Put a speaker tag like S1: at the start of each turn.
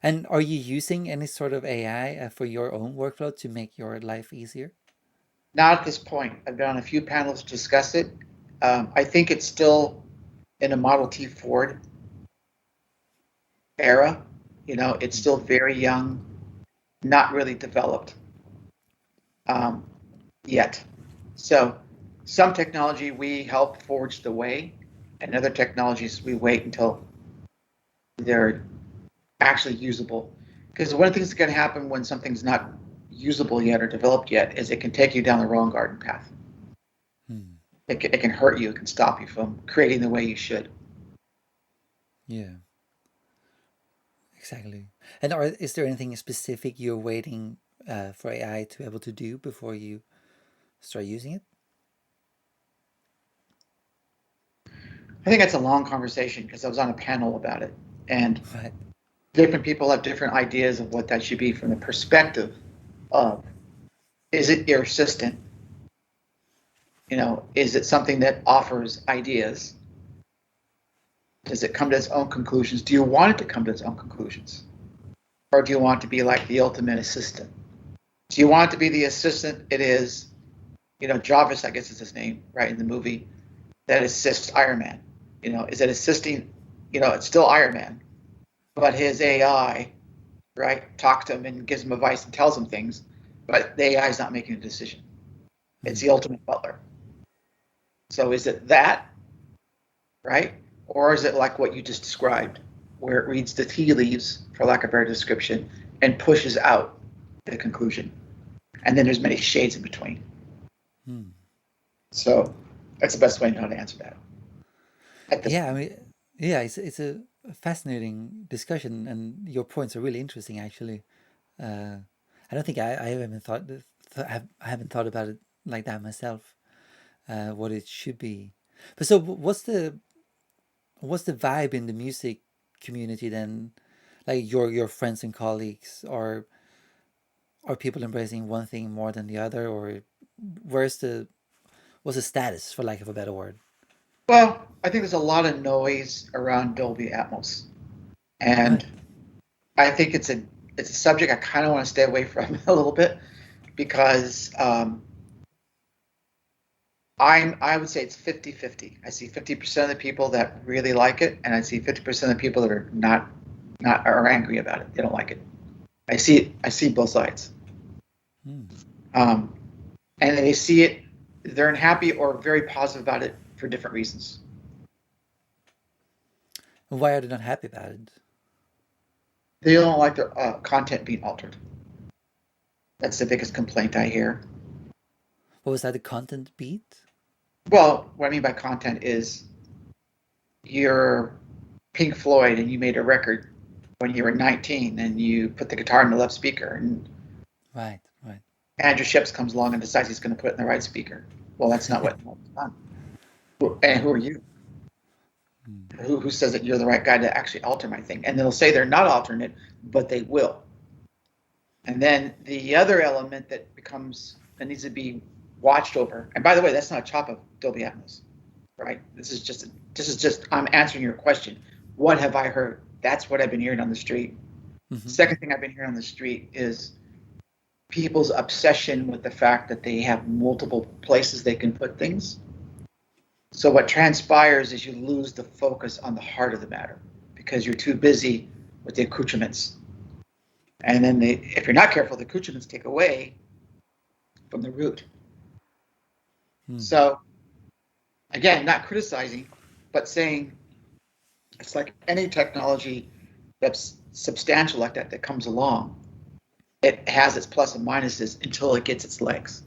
S1: And are you using any sort of AI for your own workflow to make your life easier?
S2: Not at this point. I've been on a few panels to discuss it. I think it's still in a Model T Ford era. It's
S1: Mm.
S2: still very young, not really developed um, yet. So some technology we help forge the way, and other technologies we wait until they're actually usable. Because one of the things that's going to happen when something's not usable yet or developed yet is it can take you down the wrong garden path.
S1: Hmm.
S2: It can hurt you. It can stop you from creating the way you should.
S1: Yeah, exactly. And is there anything specific you're waiting for AI to be able to do before you start using it?
S2: I think that's a long conversation because I was on a panel about it, and
S1: Right.
S2: different people have different ideas of what that should be from the perspective of, is it your assistant? Is it something that offers ideas? Does it come to its own conclusions? Do you want it to come to its own conclusions? Or do you want it to be like the ultimate assistant? Do you want it to be the assistant it is, Jarvis, I guess is his name, right, in the movie, that assists Iron Man? Is it assisting, it's still Iron Man, but his AI, right, talks to him and gives him advice and tells him things, but the AI is not making a decision. It's the
S1: Hmm.
S2: ultimate butler. So is it that, right? Or is it like what you just described, where it reads the tea leaves, for lack of a better description, and pushes out the conclusion? And then there's many shades in between.
S1: Hmm.
S2: So that's the best way to know how to answer that at this
S1: Yeah, I
S2: point.
S1: mean, yeah, it's a fascinating discussion, and your points are really interesting, actually. Uh, I don't think I haven't I haven't thought about it like that myself. What it should be, but so what's the vibe in the music community then? Like your friends and colleagues, are people embracing one thing more than the other, or where's the what's the status, for lack of a better word?
S2: Well, I think there's a lot of noise around Dolby Atmos, and
S1: Right.
S2: I think it's a subject I kind of want to stay away from a little bit because I would say it's 50-50. I see 50% of the people that really like it, and I see 50% of the people that are not are angry about it. They don't like it. I see both sides.
S1: Hmm.
S2: Um, and they see it, they're unhappy or very positive about it for different reasons.
S1: Why are they not happy about it?
S2: They don't like their content being altered. That's the biggest complaint I hear.
S1: What was that? The content beat?
S2: Well, what I mean by content is you're Pink Floyd and you made a record when you were 19 and you put the guitar in the left speaker, and
S1: Right. Right.
S2: Andrew Ships comes along and decides he's going to put it in the right speaker. Well, that's not what was done. And who are you?
S1: Hmm.
S2: Who says that you're the right guy to actually alter my thing? And they'll say they're not altering it, but they will. And then the other element that needs to be watched over. And by the way, that's not a chop of Dolby Atmos, right? This is just I'm answering your question. What have I heard? That's what I've been hearing on the street. Second
S1: Mm-hmm.
S2: thing I've been hearing on the street is people's obsession with the fact that they have multiple places they can put things. So what transpires is you lose the focus on the heart of the matter because you're too busy with the accoutrements. And then if you're not careful, the accoutrements take away from the root.
S1: Hmm.
S2: So again, not criticizing, but saying it's like any technology that's substantial like that comes along. It has its plus and minuses until it gets its legs.